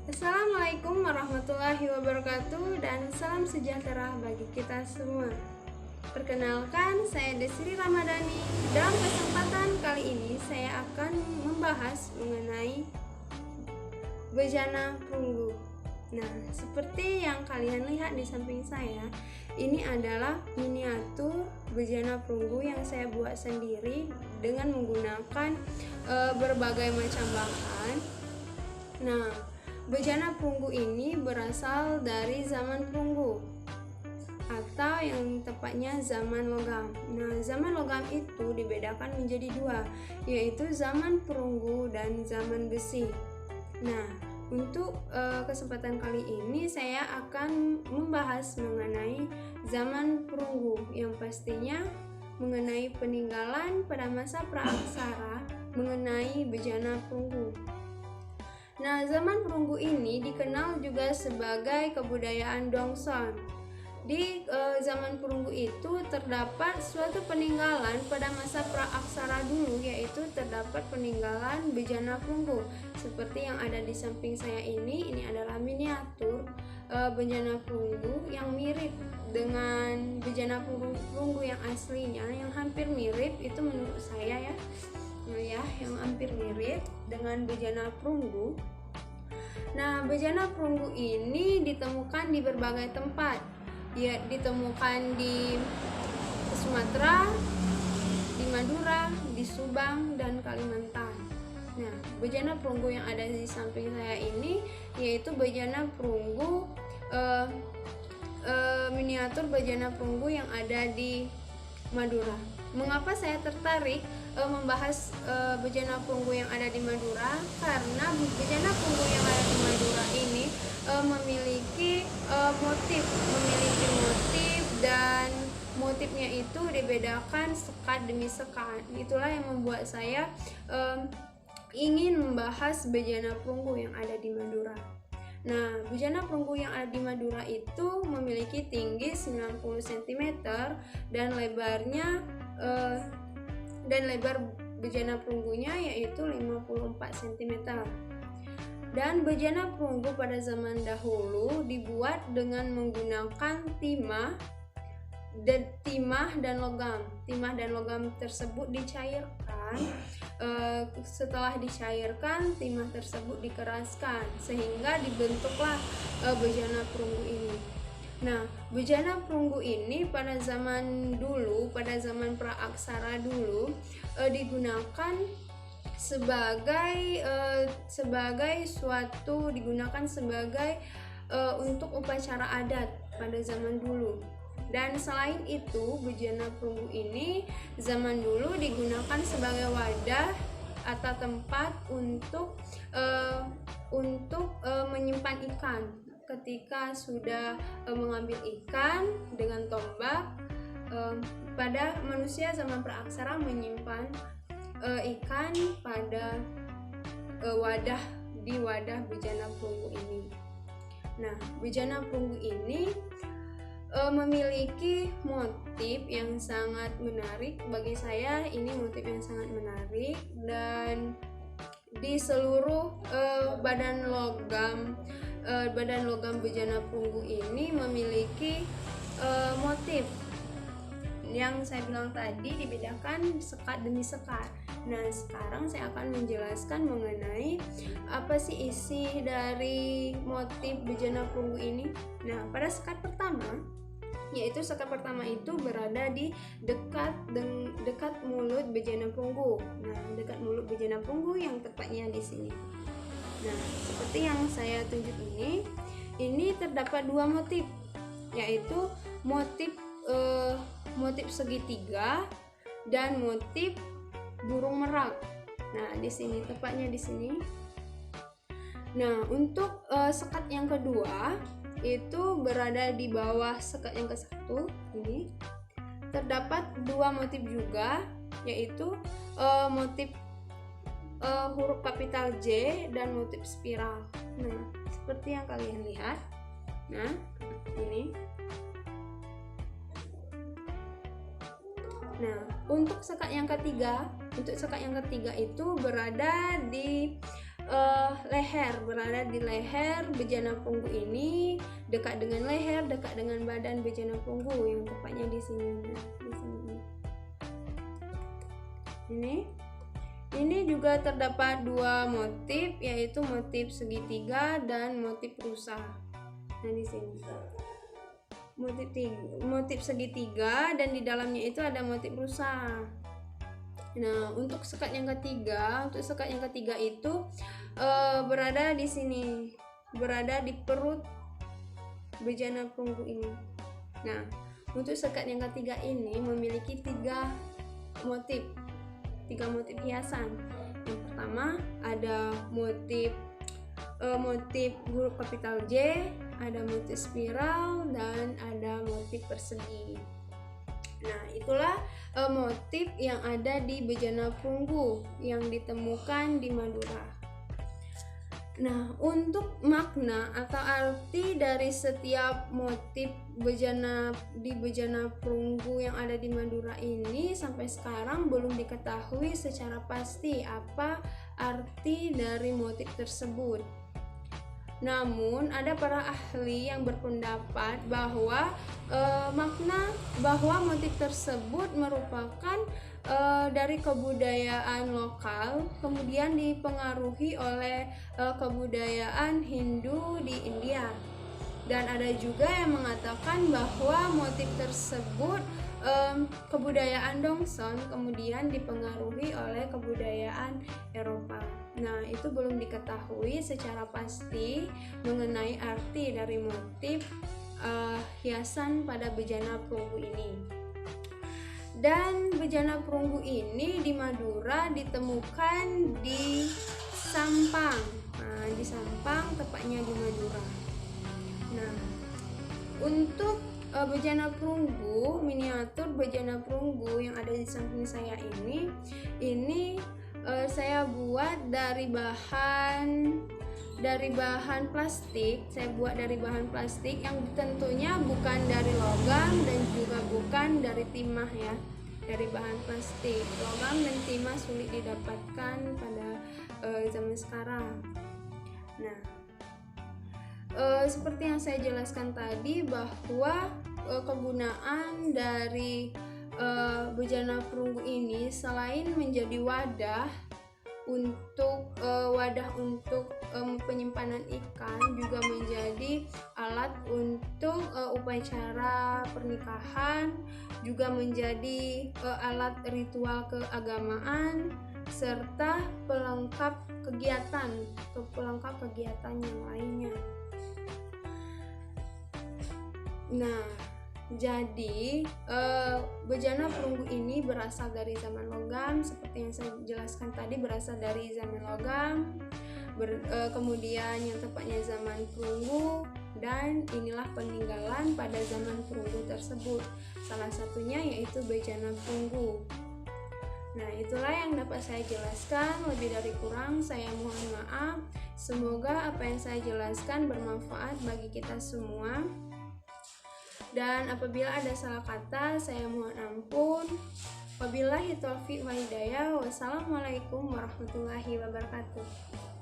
Assalamualaikum warahmatullahi wabarakatuh dan salam sejahtera bagi kita semua. Perkenalkan, saya Desri Ramadhani. Dalam kesempatan kali ini saya akan membahas mengenai bejana perunggu. Nah, seperti yang kalian lihat di samping saya, ini adalah miniatur bejana perunggu yang saya buat sendiri dengan menggunakan berbagai macam bahan. Nah, bejana perunggu ini berasal dari zaman perunggu atau yang tepatnya zaman logam. Nah, zaman logam itu dibedakan menjadi dua, yaitu zaman perunggu dan zaman besi. Nah, untuk kesempatan kali ini saya akan membahas mengenai zaman perunggu, yang pastinya mengenai peninggalan pada masa praaksara mengenai bejana perunggu. Nah, zaman perunggu ini dikenal juga sebagai kebudayaan Dongson. Di zaman perunggu itu terdapat suatu peninggalan pada masa praaksara dulu, yaitu terdapat peninggalan bejana perunggu seperti yang ada di samping saya ini adalah miniatur bejana perunggu yang mirip dengan bejana perunggu yang aslinya, yang hampir mirip itu menurut saya ya, yang hampir mirip dengan bejana perunggu. Nah, bejana perunggu ini ditemukan di berbagai tempat. Ya, ditemukan di Sumatera, di Madura, di Subang, dan Kalimantan. Nah, bejana perunggu yang ada di samping saya ini yaitu bejana perunggu miniatur bejana perunggu yang ada di Madura. Mengapa saya tertarik membahas bejana perunggu yang ada di Madura? Karena bejana perunggu yang ada di Madura ini memiliki motif dan motifnya itu dibedakan sekat demi sekat. Itulah yang membuat saya ingin membahas bejana perunggu yang ada di Madura. Nah, bejana perunggu yang ada di Madura itu memiliki tinggi 90 cm dan lebarnya lebar bejana perunggunya yaitu 54 cm. Dan bejana perunggu pada zaman dahulu dibuat dengan menggunakan timah dan logam. Timah dan logam tersebut dicairkan. Setelah dicairkan, timah tersebut dikeraskan sehingga dibentuklah bejana perunggu ini. Nah, bejana perunggu ini pada zaman dulu, pada zaman praaksara dulu digunakan untuk upacara adat pada zaman dulu. Dan selain itu, bejana perunggu ini zaman dulu digunakan sebagai wadah atau tempat untuk menyimpan ikan. Ketika sudah mengambil ikan dengan tombak, pada manusia zaman praaksara menyimpan ikan pada wadah bejana perunggu ini. Nah, bejana perunggu ini memiliki motif yang sangat menarik bagi saya. Ini motif yang sangat menarik, dan di seluruh badan logam bejana perunggu ini memiliki motif yang saya bilang tadi dibedakan sekat demi sekat. Nah, sekarang saya akan menjelaskan mengenai apa sih isi dari motif bejana perunggu ini. Nah, pada sekat pertama, yaitu sekat pertama itu berada di dekat mulut bejana perunggu. Nah, dekat mulut bejana perunggu yang tepatnya di sini. Nah, seperti yang saya tunjuk ini terdapat dua motif, yaitu motif segitiga dan motif burung merak. Nah, di sini tepatnya di sini. Nah, untuk sekat yang kedua itu berada di bawah sekat yang ke-1 ini. Terdapat dua motif juga, yaitu motif huruf kapital J dan motif spiral. Nah, seperti yang kalian lihat. Nah, ini. Nah, untuk sekat yang ketiga itu berada di leher, berada di leher bejana punggu ini, dekat dengan leher, dekat dengan badan bejana punggu, yang tepatnya di sini. Di sini. Ini juga terdapat dua motif, yaitu motif segitiga dan motif rusa. Nah, di sini motif segitiga, dan di dalamnya itu ada motif rusa. Nah, untuk sekat yang ketiga itu berada di sini, berada di perut bejana punggu ini. Nah, untuk sekat yang ketiga ini memiliki tiga motif hiasan. Yang pertama ada motif huruf kapital J, ada motif spiral, dan ada motif persegi. Nah, itulah motif yang ada di bejana punggu yang ditemukan di Madura. Nah, untuk makna atau arti dari setiap motif di bejana punggu yang ada di Madura ini sampai sekarang belum diketahui secara pasti apa arti dari motif tersebut. Namun ada para ahli yang berpendapat bahwa motif tersebut merupakan dari kebudayaan lokal, kemudian dipengaruhi oleh kebudayaan Hindu di India. Dan ada juga yang mengatakan bahwa motif tersebut kebudayaan Dongson kemudian dipengaruhi oleh kebudayaan Eropa. Nah, itu belum diketahui secara pasti mengenai arti dari motif hiasan pada bejana perunggu ini. Dan bejana perunggu ini di Madura ditemukan di Sampang. Nah, di Sampang tepatnya di Madura. Nah, untuk bejana perunggu, miniatur bejana perunggu yang ada di samping saya ini saya buat dari bahan plastik. Saya buat dari bahan plastik yang tentunya bukan dari logam dan juga bukan dari timah ya. Dari bahan plastik. Logam dan timah sulit didapatkan pada zaman sekarang. Nah, seperti yang saya jelaskan tadi bahwa kegunaan dari bejana perunggu ini selain menjadi wadah untuk penyimpanan ikan, juga menjadi alat untuk upacara pernikahan, juga menjadi alat ritual keagamaan, serta pelengkap kegiatan yang lainnya. Nah, jadi bejana perunggu ini berasal dari zaman logam, seperti yang saya jelaskan tadi, berasal dari zaman logam, kemudian yang tepatnya zaman perunggu, dan inilah peninggalan pada zaman perunggu tersebut. Salah satunya yaitu bejana perunggu. Nah, itulah yang dapat saya jelaskan. Lebih dari kurang saya mohon maaf. Semoga apa yang saya jelaskan bermanfaat bagi kita semua. Dan apabila ada salah kata, saya mohon ampun. Wabillahi taufiq wa hidayah. Wassalamualaikum warahmatullahi wabarakatuh.